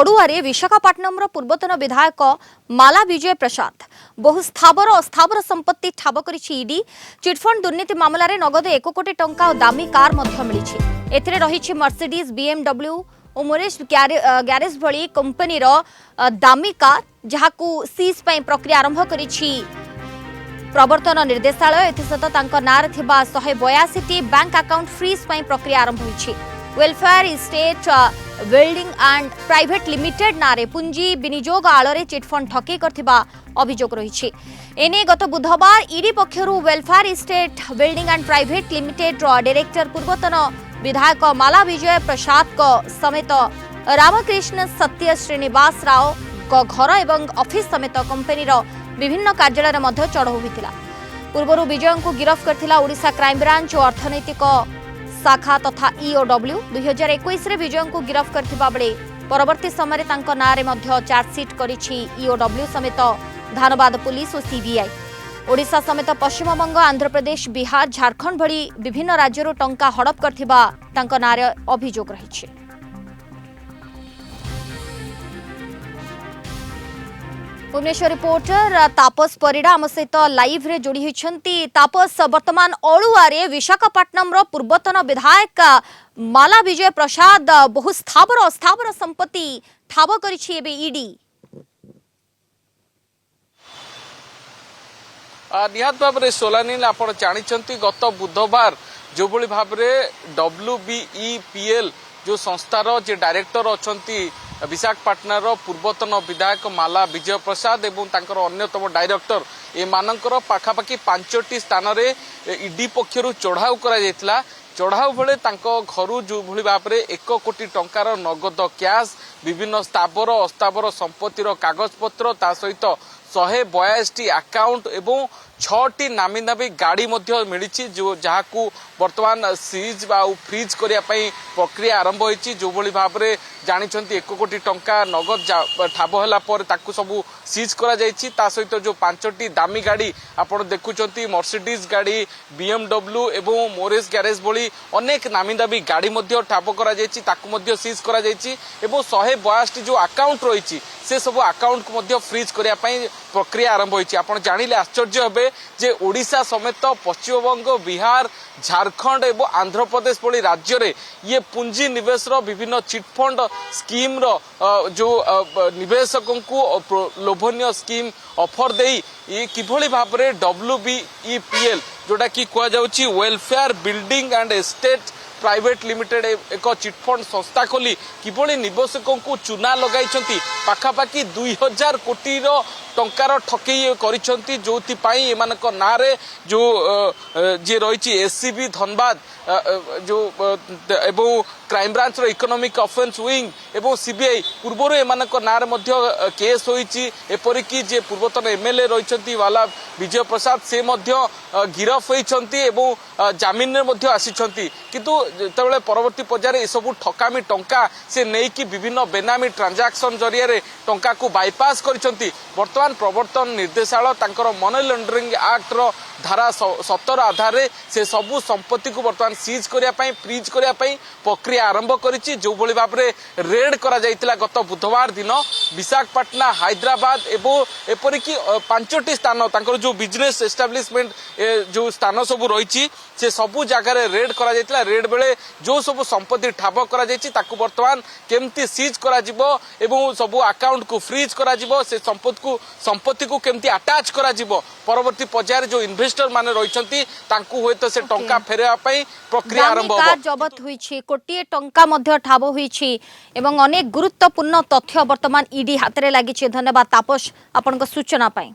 अड़ुआरे विशाखापट्टनम पूर्वतन विधायक माला विजय प्रसाद बहु स्थावर अस्थावर संपत्ति ठाब करिछि ईडी। चिटफंड दुर्नीति मामलाରେ नगद 1 कोटी टंका और दामी कार मध्य मिलिछि। एथिरे रहिछि मर्सिडीज, बीएमडब्ल्यू और मोरेज गैरेज भली कंपनीर दामी कार जहाकू सीज पई प्रक्रिया आरंभ करिछि प्रवर्तन निर्देशालय। एथिसत तांको नार थिबा 182 बैंक अकाउंट फ्रीज पई प्रक्रिया आरंभ होइछि। Welfare estate building and private limited नारे पुंजी विनियोग आଳରେ चिटफंड ठके करथिबा अभियोग रहिछि। एने गत बुधवार ईडी पक्षरु welfare estate building and private limited director पूर्वतन विधायक माला विजय प्रसाद को समेत रामकृष्ण सत्य श्रीनिवास राव को घर एवं ऑफिस समेत कंपनीर विभिन्न कार्यालय मध्य चढ़ऊ होइतिला। पूर्वरु विजय को गिरफ्त करथिला ओडिशा क्राइम ब्रांच और अर्थनैतिक शाखा तथा ईओडब्ल्यू। 2021 रे विजय को गिरफ्त करथिबा बेले परवर्ती समय तांको नारे मध्य चार्जशीट करिछि ईओडब्ल्यू समेत धानबाद पुलिस और सीबीआई। ओडिशा समेत पश्चिमबंग, आंध्र प्रदेश, बिहार, झारखंड भली विभिन्न राज्यरू टंका हड़प करथिबा तांको नारे अभियोग रहिछि। भुवनेश्वर रिपोर्टर तापस परिड़ा आम सहित लाइव रे जोड़ी होइछंती। तापस, वर्तमान अड़ुआरे विशाखापट्टनम पूर्वतन विधायक माला विजय प्रसाद बहु स्थावर अस्थावर संपत्ति ठाब करिछि एबे ईडी। निहात भाव में सोलानी आप जानी गत बुधवार जो भाव में WBEPL जो संस्थार जे डायरेक्टर अच्छा विशाखापट्टनम पूर्वतन विधायक माला विजय प्रसाद एवं तांकर अन्यतम डायरेक्टर एमानकर पाखापाखि 5टी स्थान में ईडी पक्षरु चढ़ाऊ करा चढ़ाऊ बेले घर जो भाव में 1 कोटी टंकार नगद कैश, विभिन्न स्थावर अस्थावर संपत्तिर कागजपत्र ता सहित 182 अकाउंट एवं 6टी नामी नामी गाड़ी मिली जो जहां वर्तमान सीज फ्रीज करने प्रक्रिया आरंभ होती। जो भाव में जानी 1 कोटी टंका नगद ठाब है सब सीज करा सहित जो 5टी दामी गाड़ी आपड़ देखुंत मर्सिडीज गाड़ी, बीएमडब्ल्यू एवं मोरेज गैरेज भली अनेक नामी दामी गाड़ी ठाब कर सीज कर 182 जो अकाउंट रही से सब अकाउंट को फ्रीज करने प्रक्रिया आरंभ होती। आप जानिले आश्चर्य हे जे ओडिशा समेत पश्चिमबंग, बिहार, झारखंड एवं आंध्र प्रदेश भली राज्य रे ये पूंजी निवेश विभिन्न चिटफंड स्कीम जो निवेशकों को लोभनीय स्कीम ऑफर दे किभली भाव में WBEPL जोटा कि कह जाउची welfare building and estate private limited एक चिटफंड संस्था खोली किभली निवेशकों को चूना लगाई पाखापाखि 2000 कोटी टंकार ठकई करिसेंती जोथिपाई एमानक नारे जो जे रही एससीबी धनबाद जो एवं क्राइम ब्रांच रो इकोनॉमिक ऑफेंस विंग एवं सीबीआई पूर्वर एमानक नारे मध्य केस होईची। एपरिकी जे पूर्वतन एमएलए रही वाला विजय प्रसाद से मध्य गिरफ होईचंती एवं जामिन रे मध्य आसीचंती। किंतु जेतेबेले परवर्ती पर्यायर ए सब ठकामी टंका से नेकी विभिन्न बेनामी ट्रांजैक्शन जरिया रे टंका को बाईपास करिसंती। वर्तमान प्रवर्तन निर्देशालय तांकर मनी लॉन्ड्रिंग एक्ट रो धारा 17 आधार से सबु संपत्ति को वर्तमान सीज करने फ्रीज करने प्रक्रिया आरंभ करिछि। जो भली भाव में रेड करा जाइतिला गत बुधवार दिन विशाखापट्टनम, हैदराबाद एवं एपरिकी 5टी स्थान तांकर जो बिजनेस एस्टाब्लिशमेंट जो स्थान सब रही से सबु जगह रेड करा जाइतिला। रेड बेले जो सब संपत्ति ठाब करा जाइछि ताकू वर्तमान केमती सीज करा जिवो एवं सबु अकाउंट को फ्रीज करा जिवो से संपत्ति को केमती अटैच करा जिवो परवर्ती पर्यायर जो इन्वेस्टर माने रहिसंती तांकू होय तो से टंका फेरेवा पई प्रक्रिया आरंभ होबो। जबत होईछि, कोटिए टंका मध्य ठाब होईछि एवं अनेक गुरुत्वपूर्ण तथ्य वर्तमान ईडी हाथ रे लागिछि। धन्यवाद तापस आपनक सूचना पाई।